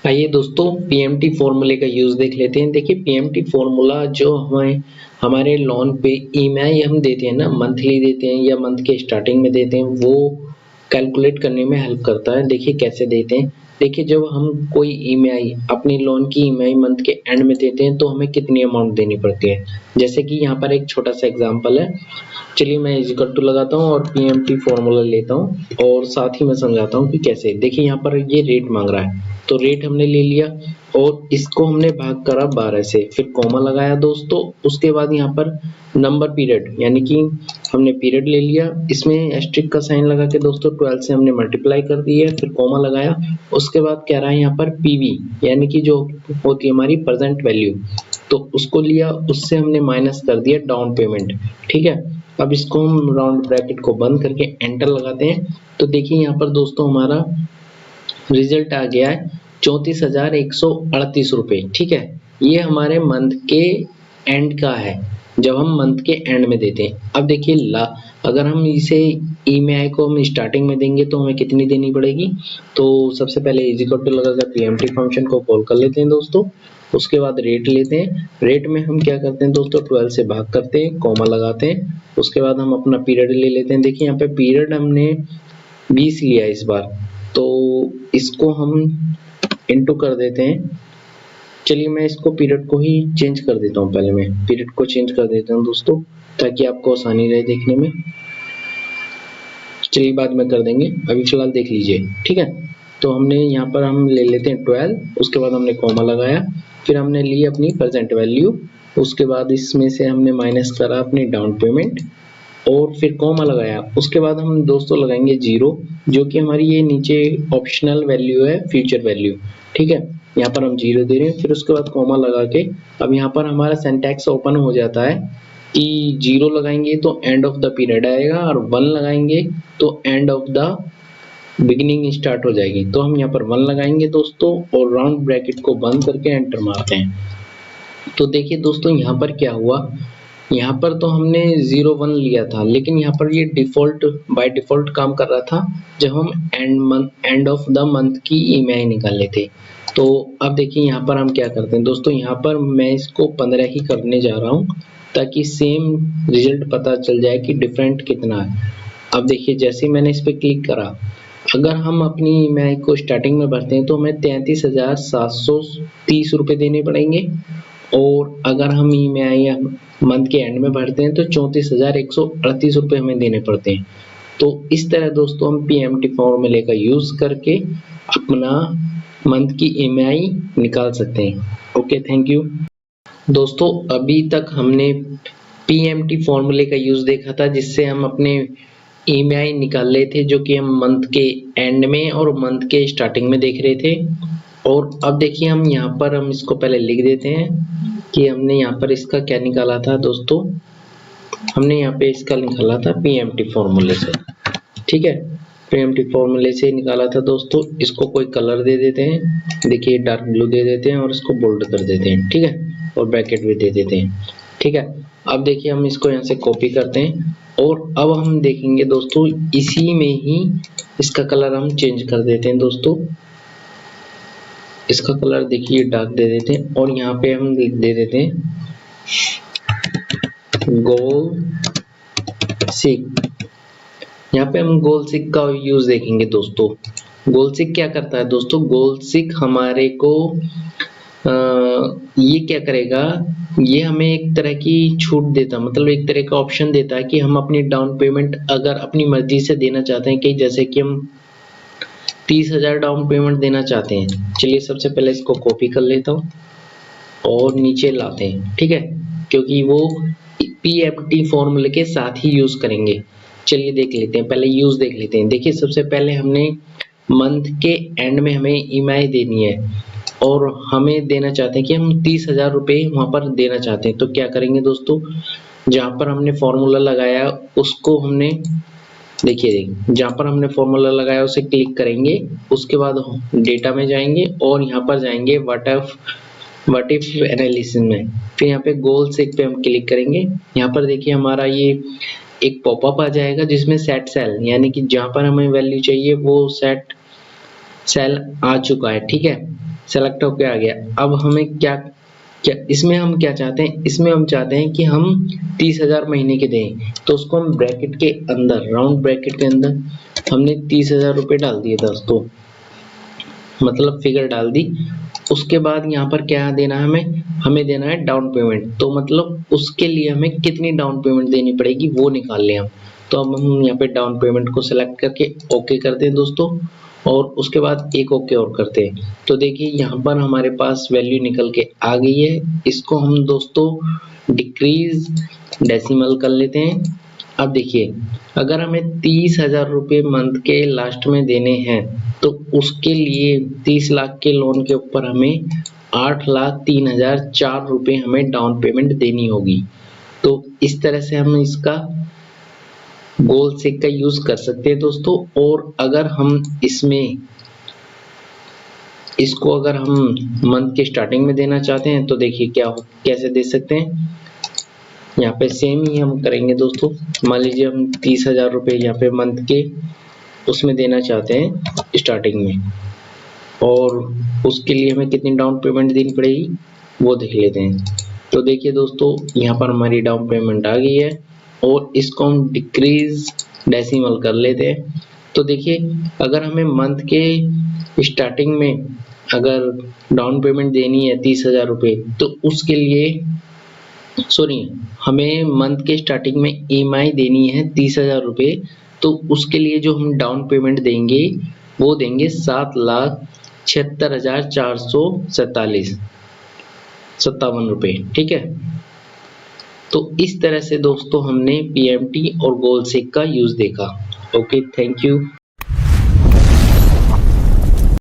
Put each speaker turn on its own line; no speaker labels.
आइए दोस्तों पीएमटी फॉर्मूले का यूज देख लेते हैं। देखिए पीएमटी फॉर्मूला जो हमें हमारे लोन पे ईएमआई हम देते हैं ना, मंथली देते हैं या मंथ के स्टार्टिंग में देते हैं, वो कैलकुलेट करने में हेल्प करता है। देखिए कैसे देते हैं। देखिए जब हम कोई ईएमआई अपनी लोन की ईएमआई मंथ के एंड में देते हैं तो हमें कितनी अमाउंट देनी पड़ती है। जैसे कि यहाँ पर एक छोटा सा एग्जांपल है। चलिए मैं इज इक्वल टू लगाता हूँ और पीएमटी फॉर्मूला लेता हूँ और साथ ही मैं समझाता हूँ कि कैसे। देखिए यहाँ पर ये रेट मांग रहा है तो रेट हमने ले लिया और इसको हमने भाग करा 12 से, फिर कॉमा लगाया दोस्तों। उसके बाद यहाँ पर नंबर पीरियड यानी कि हमने पीरियड ले लिया, इसमें एस्ट्रिक का साइन लगा के दोस्तों 12 से हमने मल्टीप्लाई कर दिया, फिर कॉमा लगाया। उसके बाद कह रहा है यहाँ पर पीवी यानी कि जो होती है हमारी प्रेजेंट वैल्यू, तो उसको लिया, उससे हमने माइनस कर दिया डाउन पेमेंट। ठीक है, अब इसको हम राउंड ब्रैकेट को बंद करके एंटर लगाते हैं तो देखिए यहाँ पर दोस्तों हमारा रिजल्ट आ गया है 34,138 रुपए। ठीक है, ये हमारे मंथ के एंड का है जब हम मंथ के एंड में देते हैं। अब देखिए अगर हम इसे ईएमआई को हम स्टार्टिंग में देंगे तो हमें कितनी देनी पड़ेगी। तो सबसे पहले इज इक्वल टू लगाकर पीएमटी फंक्शन को कॉल कर लेते हैं दोस्तों। उसके बाद रेट लेते हैं, रेट में हम क्या करते हैं दोस्तों 12 से भाग करते हैं, कॉमा लगाते हैं। उसके बाद हम अपना पीरियड ले लेते हैं। देखिए यहाँ पे पीरियड हमने 20 लिया इस बार, तो इसको हम इनटू कर देते हैं। चलिए मैं इसको पीरियड को ही चेंज कर देता हूँ। पहले मैं पीरियड को चेंज कर देता हूँ दोस्तों ताकि आपको आसानी रहे देखने में। चलिए बाद में कर देंगे, अभी फिलहाल देख लीजिए। ठीक है, तो हमने यहाँ पर हम ले लेते हैं 12, उसके बाद हमने कॉमा लगाया, फिर हमने ली अपनी प्रेजेंट वैल्यू, उसके बाद इसमें से हमने माइनस करा अपनी डाउन पेमेंट और फिर कॉमा लगाया। उसके बाद हम दोस्तों लगाएंगे 0, जो कि हमारी ये नीचे ऑप्शनल वैल्यू है, फ्यूचर वैल्यू। ठीक है, यहाँ पर हम 0 दे रहे हैं, फिर उसके बाद कॉमा लगा के अब यहाँ पर हमारा सिंटैक्स ओपन हो जाता है कि 0 लगाएंगे तो एंड ऑफ द पीरियड आएगा और 1 लगाएंगे तो end of the beginning start हो जाएगी। तो हम यहाँ पर 1 लगाएंगे दोस्तों और राउंड ब्रैकेट को बंद करके एंटर मारते हैं। तो देखिए दोस्तों यहाँ पर क्या हुआ, यहाँ पर तो हमने 0 1 लिया था, लेकिन यहाँ पर ये डिफॉल्ट बाय डिफॉल्ट काम कर रहा था जब हम एंड ऑफ द मंथ की ईएमआई निकाले थे। तो अब देखिए यहाँ पर हम क्या करते हैं दोस्तों, यहाँ पर मैं इसको 15 ही करने जा रहा हूँ ताकि सेम रिजल्ट पता चल जाए कि डिफरेंट कितना है। अब देखिए जैसे मैंने इस पर क्लिक करा, अगर हम अपनी ईएमआई को स्टार्टिंग में भरते हैं तो हमें 33,730 रुपये देने पड़ेंगे और अगर हम ईएमआई मंथ के एंड में भरते हैं तो 34,138 रुपये हमें देने पड़ते हैं। तो इस तरह दोस्तों हम पीएमटी फॉर्मूले का यूज करके अपना मंथ की ईएमआई निकाल सकते हैं। ओके, थैंक यू दोस्तों। अभी तक हमने पीएमटी फॉर्मूले का यूज देखा था जिससे हम अपने ईएमआई निकाल रहे थे, जो कि हम मंथ के एंड में और मंथ के स्टार्टिंग में देख रहे थे। और अब देखिए हम यहाँ पर हम इसको पहले लिख देते हैं कि हमने यहाँ पर इसका क्या निकाला था दोस्तों। हमने यहाँ पे इसका निकाला था पीएमटी फॉर्मूले से। ठीक है, पीएमटी फॉर्मूले से निकाला था दोस्तों। इसको कोई कलर दे देते हैं, देखिए डार्क ब्लू दे देते हैं और इसको बोल्ड कर देते हैं। ठीक है, और ब्रैकेट भी दे देते हैं। ठीक है, अब देखिए हम इसको यहाँ से कॉपी करते हैं और अब हम देखेंगे दोस्तों इसी में ही इसका कलर हम चेंज कर देते हैं दोस्तों। इसका कलर देखिए डार्क दे देते हैं और यहाँ पे हम दे देते हैं गोल सिक। यहाँ पे हम गोल सिक का यूज देखेंगे दोस्तों। गोल सिक क्या करता है दोस्तों, गोल सिक हमारे को ये क्या करेगा, ये हमें एक तरह की छूट देता, मतलब एक तरह का ऑप्शन देता है कि हम अपनी डाउन पेमेंट अगर अपनी मर्जी से देना चाहते हैं, कि जैसे कि हम 30,000 डाउन पेमेंट देना चाहते हैं। चलिए सबसे पहले इसको कॉपी कर लेता हूँ और नीचे लाते हैं। ठीक है, क्योंकि वो पीएमटी फॉर्मूले के साथ ही यूज करेंगे। चलिए देख लेते हैं, पहले यूज देख लेते हैं। देखिए सबसे पहले हमने मंथ के एंड में हमें ईएमआई देनी है और हमें देना चाहते हैं कि हम 30,000 रुपये वहां पर देना चाहते हैं। तो क्या करेंगे दोस्तों, जहां पर हमने फॉर्मूला लगाया उसको हमने देखिए जहां पर हमने फॉर्मूला लगाया उसे क्लिक करेंगे, उसके बाद डेटा में जाएंगे और यहाँ पर जाएंगे व्हाट इफ एनालिसिस में, फिर यहाँ पे गोल सिक पे हम क्लिक करेंगे। यहाँ पर देखिए हमारा ये एक पॉपअप आ जाएगा जिसमें सेट सेल यानी कि जहां पर हमें वैल्यू चाहिए वो सेट सेल आ चुका है। ठीक है, सेलेक्ट होके आ गया। अब हमें क्या क्या इसमें हम क्या चाहते हैं, इसमें हम चाहते हैं कि हम 30,000 महीने के दें, तो उसको हम ब्रैकेट के अंदर, राउंड ब्रैकेट के अंदर हमने 30,000 रुपये डाल दिए दोस्तों, मतलब फिगर डाल दी। उसके बाद यहाँ पर क्या देना है हमें देना है डाउन पेमेंट। तो मतलब उसके लिए हमें कितनी डाउन पेमेंट देनी पड़ेगी वो निकाल लें हम। तो अब हम यहाँ पे डाउन पेमेंट को सिलेक्ट करके ओके करते हैं दोस्तों, और उसके बाद एक ओके और करते हैं। तो देखिए यहाँ पर हमारे पास वैल्यू निकल के आ गई है। इसको हम दोस्तों डिक्रीज डेसिमल कर लेते हैं। अब देखिए अगर हमें 30,000 रुपये मंथ के लास्ट में देने हैं, तो उसके लिए 30 लाख के लोन के ऊपर हमें 8,03,004 रुपये हमें डाउन पेमेंट देनी होगी। तो इस तरह से हम इसका गोल सेक का यूज कर सकते हैं दोस्तों। और अगर हम इसको अगर हम मंथ के स्टार्टिंग में देना चाहते हैं, तो देखिए कैसे दे सकते हैं। यहाँ पे सेम ही हम करेंगे दोस्तों। मान लीजिए हम 30,000 रुपये यहाँ पे मंथ के उसमें देना चाहते हैं स्टार्टिंग में, और उसके लिए हमें कितनी डाउन पेमेंट देनी पड़ेगी वो देख लेते हैं। तो देखिए दोस्तों यहाँ पर हमारी डाउन पेमेंट आ गई है, और इसको हम डिक्रीज डेसिमल कर लेते हैं। तो देखिए अगर हमें मंथ के स्टार्टिंग में अगर डाउन पेमेंट देनी है 30,000 रुपये, तो उसके लिए हमें मंथ के स्टार्टिंग में EMI देनी है 30,000 रुपये। तो उसके लिए जो हम डाउन पेमेंट देंगे वो देंगे 7,76,457 रुपये, ठीक है। तो इस तरह से दोस्तों हमने PMT और गोल सेक का यूज देखा। Okay, thank you.